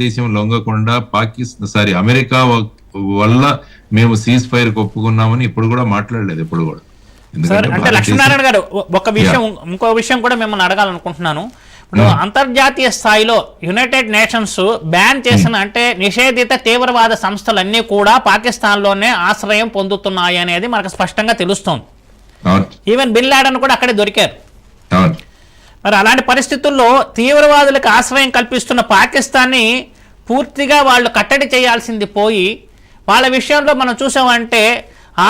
దేశం లొంగకుండా అమెరికా వల్ల మేము సీజ్ ఫైర్ ఒప్పుకున్నామని ఇప్పుడు కూడా మాట్లాడలేదు ఎప్పుడు కూడా. అంటే లక్ష్మీనారాయణ గారు ఒక విషయం, ఇంకో విషయం కూడా మిమ్మల్ని అడగాలనుకుంటున్నాను. ఇప్పుడు అంతర్జాతీయ స్థాయిలో యునైటెడ్ నేషన్స్ బ్యాన్ చేసిన అంటే నిషేధిత తీవ్రవాద సంస్థలన్నీ కూడా పాకిస్తాన్లోనే ఆశ్రయం పొందుతున్నాయి అనేది మనకు స్పష్టంగా తెలుస్తోంది. ఈవెన్ బిన్ లాడెన్ కూడా అక్కడే దొరికారు. మరి అలాంటి పరిస్థితుల్లో తీవ్రవాదులకు ఆశ్రయం కల్పిస్తున్న పాకిస్తాన్ని పూర్తిగా వాళ్ళు కట్టడి చేయాల్సింది పోయి వాళ్ళ విషయంలో మనం చూసామంటే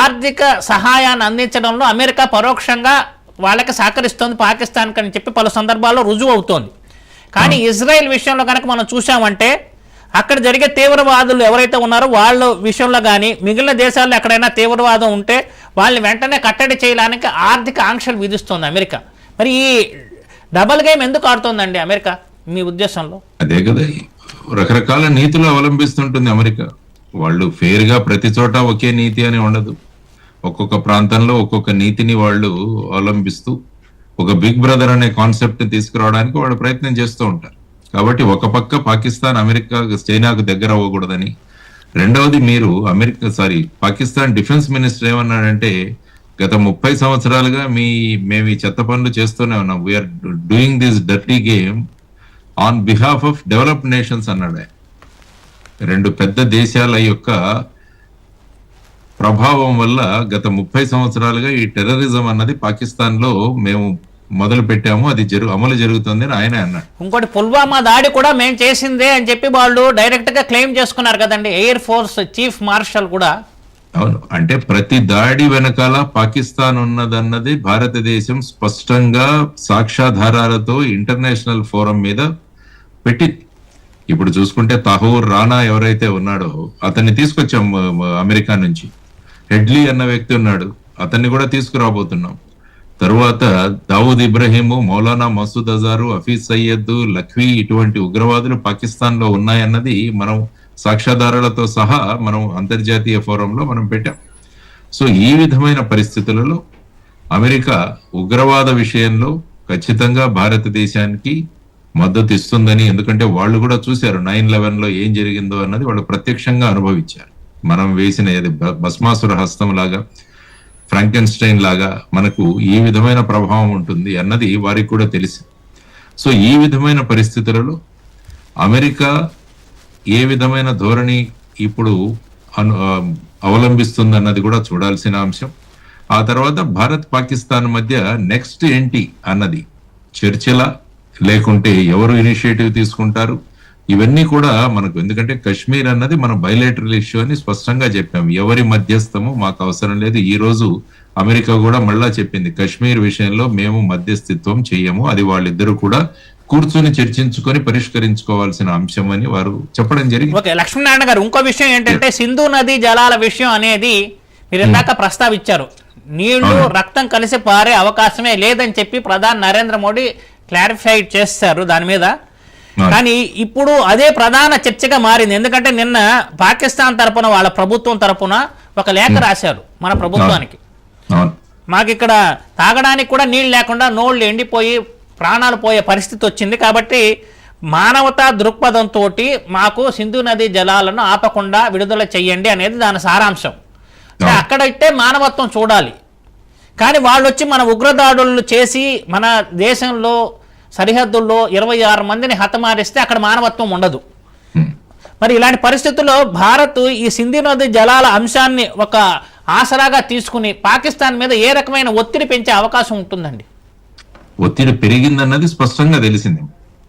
ఆర్థిక సహాయాన్ని అందించడంలో అమెరికా పరోక్షంగా వాళ్ళకి సహకరిస్తోంది పాకిస్తాన్కి అని చెప్పి పలు సందర్భాల్లో రుజువు అవుతోంది. కానీ ఇజ్రాయెల్ విషయంలో కనుక మనం చూసామంటే అక్కడ జరిగే తీవ్రవాదులు ఎవరైతే ఉన్నారో వాళ్ళ విషయంలో కానీ మిగిలిన దేశాల్లో ఎక్కడైనా తీవ్రవాదం ఉంటే వాళ్ళని వెంటనే కట్టడి చేయడానికి ఆర్థిక ఆంక్షలు విధిస్తోంది అమెరికా. మరి ఈ డబల్ గేమ్ ఎందుకు ఆడుతోందండి అమెరికా మీ ఉద్దేశంలో? అదే కదా, రకరకాల నీతులు అవలంబిస్తుంటుంది అమెరికా. వాళ్ళు ఫెయిర్ గా ప్రతి చోట ఒకే నీతి అని ఉండదు. ఒక్కొక్క ప్రాంతంలో ఒక్కొక్క నీతిని వాళ్ళు అవలంబిస్తూ ఒక బిగ్ బ్రదర్ అనే కాన్సెప్ట్ తీసుకురావడానికి వాళ్ళు ప్రయత్నం చేస్తూ ఉంటారు. కాబట్టి ఒక పక్క పాకిస్తాన్ అమెరికా చైనాకు దగ్గర అవ్వకూడదని, రెండవది పాకిస్తాన్ డిఫెన్స్ మినిస్టర్ ఏమన్నాడంటే గత 30 సంవత్సరాలుగా మేము ఈ చెత్త పనులు చేస్తూనే ఉన్నాం, we are doing this dirty game on behalf of developed nations అన్నాడు. రెండు పెద్ద దేశాల యొక్క ప్రభావం వల్ల గత 30 సంవత్సరాలుగా ఈ టెర్రరిజం అన్నది పాకిస్తాన్ లో మేము మొదలు పెట్టాము, అది అమలు జరుగుతుంది అని ఆయన అన్నాడు. ఇంకోటి పుల్వామా దాడి కూడా మేము చేసిందే అని చెప్పి వాళ్ళు డైరెక్ట్ గా క్లెయిమ్ చేసుకున్నారు కదండి, ఎయిర్ ఫోర్స్ చీఫ్ మార్షల్ కూడా. అవును, అంటే ప్రతి దాడి వెనకాల పాకిస్తాన్ ఉన్నదన్నది భారతదేశం స్పష్టంగా సాక్ష్యాధారాలతో ఇంటర్నేషనల్ ఫోరం మీద పెట్టి, ఇప్పుడు చూసుకుంటే తహూర్ రానా ఎవరైతే ఉన్నాడో అతన్ని తీసుకొచ్చాం అమెరికా నుంచి. హెడ్లీ అన్న వ్యక్తి ఉన్నాడు, అతన్ని కూడా తీసుకురాబోతున్నాం. తరువాత దావూద్ ఇబ్రహీము, మౌలానా మసూద్ అజారు, హఫీజ్ సయ్యద్, లఖ్వీ ఇటువంటి ఉగ్రవాదులు పాకిస్తాన్ లో ఉన్నాయన్నది మనం సాక్ష్యాధారాలతో సహా మనం అంతర్జాతీయ ఫోరంలో మనం పెట్టాం. సో ఈ విధమైన పరిస్థితులలో అమెరికా ఉగ్రవాద విషయంలో ఖచ్చితంగా భారతదేశానికి మద్దతు ఇస్తుందని, ఎందుకంటే వాళ్ళు కూడా చూశారు 9/11 లో ఏం జరిగిందో అన్నది వాళ్ళు ప్రత్యక్షంగా అనుభవించారు. మనం వేసిన భస్మాసుర హస్తం లాగా, ఫ్రాంకెన్స్టైన్ లాగా మనకు ఈ విధమైన ప్రభావం ఉంటుంది అన్నది వారికి కూడా తెలిసి. సో ఈ విధమైన పరిస్థితులలో అమెరికా ఏ విధమైన ధోరణి ఇప్పుడు అవలంబిస్తుంది అన్నది కూడా చూడాల్సిన అంశం. ఆ తర్వాత భారత్ పాకిస్తాన్ మధ్య నెక్స్ట్ ఏంటి అన్నది చర్చల, లేకుంటే ఎవరు ఇనిషియేటివ్ తీసుకుంటారు, ఇవన్నీ కూడా మనకు, ఎందుకంటే కశ్మీర్ అన్నది మన బైలేటరల్ ఇష్యూ అని స్పష్టంగా చెప్పాం. ఎవరి మధ్యస్థము మాకు అవసరం లేదు. ఈ రోజు అమెరికా కూడా మళ్ళా చెప్పింది కశ్మీర్ విషయంలో మేము మధ్యస్థిత్వం చెయ్యము, అది వాళ్ళిద్దరూ కూడా కూర్చొని చర్చించుకొని పరిష్కరించుకోవాల్సిన అంశం అని వారు చెప్పడం జరిగింది. ఓకే లక్ష్మీనారాయణ గారు, ఇంకో విషయం ఏంటంటే సింధు నది జలాల విషయం అనేది మీరు ఇందాక ప్రస్తావించారు. నీళ్లు రక్తం కలిసి పారే అవకాశమే లేదని చెప్పి ప్రధాని నరేంద్ర మోడీ క్లారిఫై చేశారు దాని మీద. కానీ ఇప్పుడు అదే ప్రధాన చర్చగా మారింది. ఎందుకంటే నిన్న పాకిస్తాన్ తరపున వాళ్ళ ప్రభుత్వం తరపున ఒక లేఖ రాశారు మన ప్రభుత్వానికి. మాకు ఇక్కడ తాగడానికి కూడా నీళ్ళు లేకుండా నోళ్ళు ఎండిపోయి ప్రాణాలు పోయే పరిస్థితి వచ్చింది, కాబట్టి మానవతా దృక్పథంతో మాకు సింధు నది జలాలను ఆపకుండా విడుదల చెయ్యండి అనేది దాని సారాంశం. అక్కడైతే మానవత్వం చూడాలి. కానీ వాళ్ళు వచ్చి మన ఉగ్రదాడులను చేసి మన దేశంలో సరిహద్దుల్లో 26 మందిని హతమారిస్తే అక్కడ మానవత్వం ఉండదు. మరి ఇలాంటి పరిస్థితుల్లో భారత్ ఈ సింధు నది జలాల అంశాన్ని ఒక ఆసరాగా తీసుకుని పాకిస్తాన్ మీద ఏ రకమైన ఒత్తిడి పెంచే అవకాశం ఉంటుందండి? ఒత్తిడి పెరిగిందన్నది స్పష్టంగా తెలిసింది.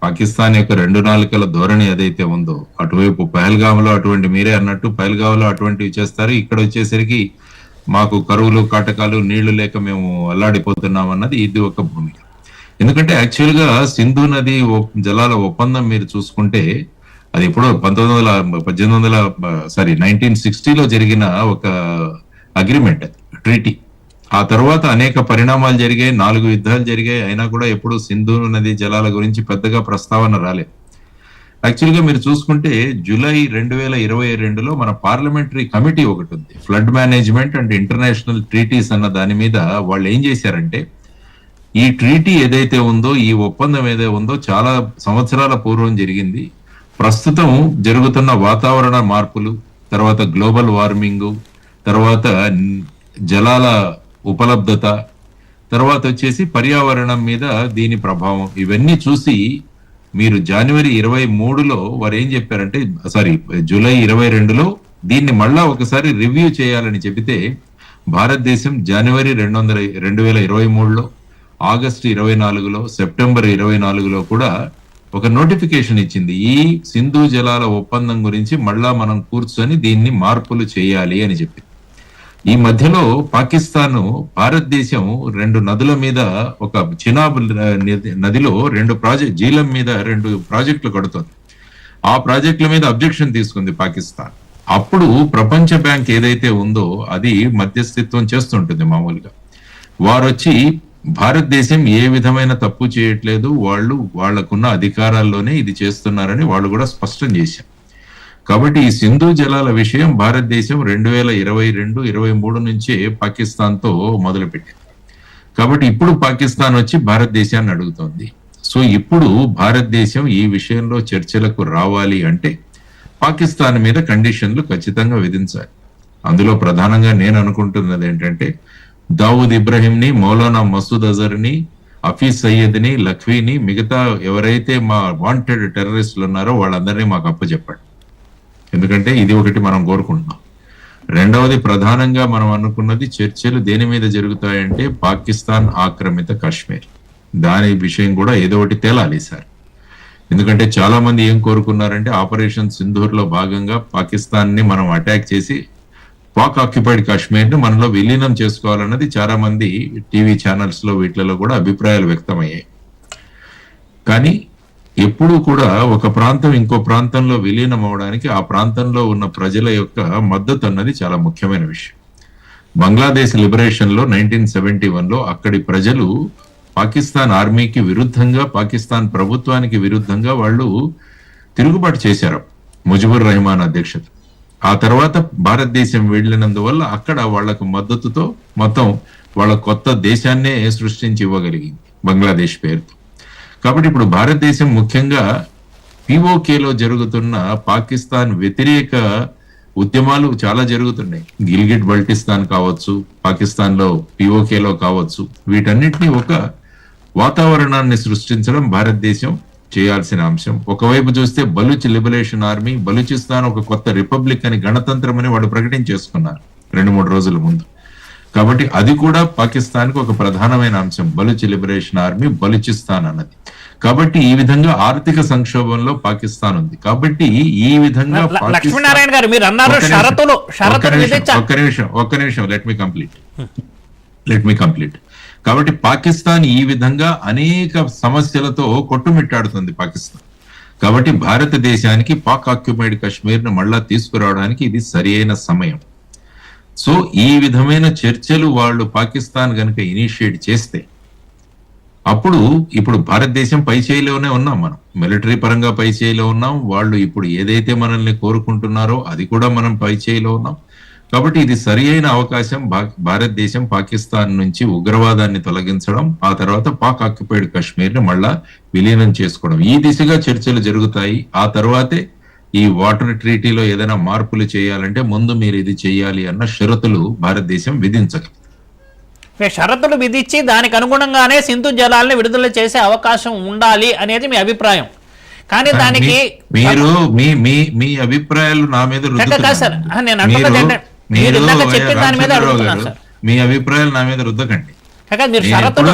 పాకిస్తాన్ యొక్క 2 నాలుకల ధోరణి ఏదైతే ఉందో, అటువైపు పహల్గామ్లో అటువంటి, మీరే అన్నట్టు పహల్గామ్లో అటువంటివి చేస్తారు, ఇక్కడ వచ్చేసరికి మాకు కరువులు కాటకాలు నీళ్లు లేక మేము అల్లాడిపోతున్నాం అన్నది ఇది ఒక భూమిక. ఎందుకంటే యాక్చువల్ గా సింధు నది జలాల ఒప్పందం మీరు చూసుకుంటే అది ఎప్పుడో 1960లో జరిగిన ఒక అగ్రిమెంట్, ట్రీటీ. ఆ తర్వాత అనేక పరిణామాలు జరిగాయి, 4 యుద్ధాలు జరిగాయి, అయినా కూడా ఎప్పుడు సింధు నది జలాల గురించి పెద్దగా ప్రస్తావన రాలేదు. యాక్చువల్ గా మీరు చూసుకుంటే జూలై 2022లో మన పార్లమెంటరీ కమిటీ ఒకటి ఉంది, flood management and international treaties అన్న దాని మీద వాళ్ళు ఏం చేశారంటే, ఈ ట్రీటీ ఏదైతే ఉందో, ఈ ఒప్పందం ఏదైతే ఉందో చాలా సంవత్సరాల పూర్వం జరిగింది, ప్రస్తుతం జరుగుతున్న వాతావరణ మార్పులు, తర్వాత గ్లోబల్ వార్మింగ్, తర్వాత జలాల ఉపలబ్ధత, తర్వాత వచ్చేసి పర్యావరణం మీద దీని ప్రభావం, ఇవన్నీ చూసి మీరు జనవరి 23లో వారు ఏం చెప్పారంటే, జూలై 22లో దీన్ని మళ్ళా ఒకసారి రివ్యూ చేయాలని చెబితే భారతదేశం జనవరి 2023లో, ఆగస్టు 24లో, సెప్టెంబర్ 24లో కూడా ఒక నోటిఫికేషన్ ఇచ్చింది. ఈ సింధు జలాల ఒప్పందం గురించి మళ్ళా మనం కూర్చొని దీన్ని మార్పులు చేయాలి అని చెప్పి. ఈ మధ్యలో పాకిస్తాన్ భారతదేశం 2 నదుల మీద, ఒక చినాబ్ నదిలో 2 జీలం మీద 2 ప్రాజెక్టులు కడుతుంది. ఆ ప్రాజెక్టుల మీద అబ్జెక్షన్ తీసుకుంది పాకిస్తాన్. అప్పుడు ప్రపంచ బ్యాంక్ ఏదైతే ఉందో అది మధ్యస్థిత్వం చేస్తుంటుంది మామూలుగా. వారు వచ్చి భారతదేశం ఏ విధమైన తప్పు చేయట్లేదు, వాళ్ళకున్న అధికారాల్లోనే ఇది చేస్తున్నారని వాళ్ళు కూడా స్పష్టం చేశారు. కాబట్టి ఈ సింధు జలాల విషయం భారతదేశం 2022-23 నుంచే పాకిస్తాన్తో మొదలుపెట్టింది. కాబట్టి ఇప్పుడు పాకిస్తాన్ వచ్చి భారతదేశాన్ని అడుగుతోంది. సో ఇప్పుడు భారతదేశం ఈ విషయంలో చర్చలకు రావాలి అంటే పాకిస్తాన్ మీద కండిషన్లు ఖచ్చితంగా విధించాలి. అందులో ప్రధానంగా నేను అనుకుంటున్నది ఏంటంటే, దావూద్ ఇబ్రహీంని, మౌలానా మసూద్ అజర్ని, హఫీజ్ సయ్యద్ని, లఖ్వీని, మిగతా ఎవరైతే మా వాంటెడ్ టెర్రరిస్టులు ఉన్నారో వాళ్ళందరినీ మాకు అప్పచెప్పండి. ఎందుకంటే ఇది ఒకటి మనం కోరుకుంటున్నాం. రెండవది, ప్రధానంగా మనం అనుకున్నది చర్చలు దేని మీద జరుగుతాయంటే పాకిస్తాన్ ఆక్రమిత కాశ్మీర్, దాని విషయం కూడా ఏదో ఒకటి తేలాలి సార్. ఎందుకంటే చాలా మంది ఏం కోరుకున్నారంటే ఆపరేషన్ సింధూర్ లో భాగంగా పాకిస్తాన్ ని మనం అటాక్ చేసి పాక్ ఆక్యుపైడ్ కాశ్మీర్ ని మనలో విలీనం చేసుకోవాలన్నది చాలా మంది టీవీ ఛానల్స్ లో వీటిలలో కూడా అభిప్రాయాలు వ్యక్తమయ్యాయి. కానీ ఎప్పుడూ కూడా ఒక ప్రాంతం ఇంకో ప్రాంతంలో విలీనం అవడానికి ఆ ప్రాంతంలో ఉన్న ప్రజల యొక్క మద్దతు అన్నది చాలా ముఖ్యమైన విషయం. బంగ్లాదేశ్ లిబరేషన్ లో 1971లో అక్కడి ప్రజలు పాకిస్తాన్ ఆర్మీకి విరుద్ధంగా, పాకిస్తాన్ ప్రభుత్వానికి విరుద్ధంగా వాళ్ళు తిరుగుబాటు చేశారు ముజిబుర్ రెహమాన్ అధ్యక్షత. ఆ తర్వాత భారతదేశం వెళ్ళినందువల్ల అక్కడ వాళ్లకు మద్దతుతో మొత్తం వాళ్ళ కొత్త దేశాన్నే సృష్టించి ఇవ్వగలిగింది బంగ్లాదేశ్ పేరుతో. కాబట్టి ఇప్పుడు భారతదేశం ముఖ్యంగా పిఓకేలో జరుగుతున్న పాకిస్తాన్ వ్యతిరేక ఉద్యమాలు చాలా జరుగుతున్నాయి. గిల్గిట్ బల్టిస్తాన్ కావచ్చు, పాకిస్తాన్ లో పిఓకేలో కావచ్చు, వీటన్నిటిని ఒక వాతావరణాన్ని సృష్టించడం భారతదేశం చేయాల్సిన అంశం. ఒకవైపు చూస్తే బలూచ్ లిబరేషన్ ఆర్మీ, బలూచిస్తాన్ ఒక కొత్త రిపబ్లిక్ అని, గణతంత్రం అని వాళ్ళు ప్రకటించేసుకున్నారు 2-3 రోజుల ముందు. కాబట్టి అది కూడా పాకిస్తాన్ కి ఒక ప్రధానమైన అంశం, బలూచ్ లిబరేషన్ ఆర్మీ, బలూచిస్తాన్ అన్నది. కాబట్టి ఈ విధంగా ఆర్థిక సంక్షోభంలో పాకిస్తాన్ ఉంది. కాబట్టి ఈ విధంగా లక్ష్మీనారాయణ గారు మీరు అన్నారు షరతులు ఒక్క నిమిషం లెట్ మీ కంప్లీట్. కాబట్టి పాకిస్తాన్ ఈ విధంగా అనేక సమస్యలతో కొట్టుమిట్టాడుతుంది పాకిస్తాన్. కాబట్టి భారతదేశానికి పాక్ ఆక్యుపైడ్ కాశ్మీర్ ను మళ్ళా తీసుకురావడానికి ఇది సరి అయిన సమయం. సో ఈ విధమైన చర్చలు వాళ్ళు పాకిస్తాన్ గనుక ఇనిషియేట్ చేస్తే అప్పుడు ఇప్పుడు భారతదేశం పై చేయిలోనే ఉన్నాం, మనం మిలిటరీ పరంగా పై చేయిలో ఉన్నాం. వాళ్ళు ఇప్పుడు ఏదైతే మనల్ని కోరుకుంటున్నారో అది కూడా మనం పై చేయిలో ఉన్నాం. కాబట్టి ఇది సరి అయిన అవకాశం భారతదేశం పాకిస్తాన్ నుంచి ఉగ్రవాదాన్ని తొలగించడం, ఆ తర్వాత పాక్ ఆక్యుపైడ్ కాశ్మీర్ ని మళ్ళా విలీనం చేసుకోవడం, ఈ దిశగా చర్చలు జరుగుతాయి. ఆ తర్వాతే ఈ వాటర్ ట్రీటీలో ఏదైనా మార్పులు చేయాలంటే ముందు మీరు ఇది చేయాలి అన్న షరతులు భారతదేశం విధించగలదు. షరతులు విధించి దానికి అనుగుణంగానే సింధు జలాలను విడుదల చేసే అవకాశం ఉండాలి అనేది మీ అభిప్రాయం. కానీ దానికి మీరు మీ అభిప్రాయాలు నా మీద మీ అభిప్రాయాలు నా మీద రుద్దకండి. మీరు షరతులు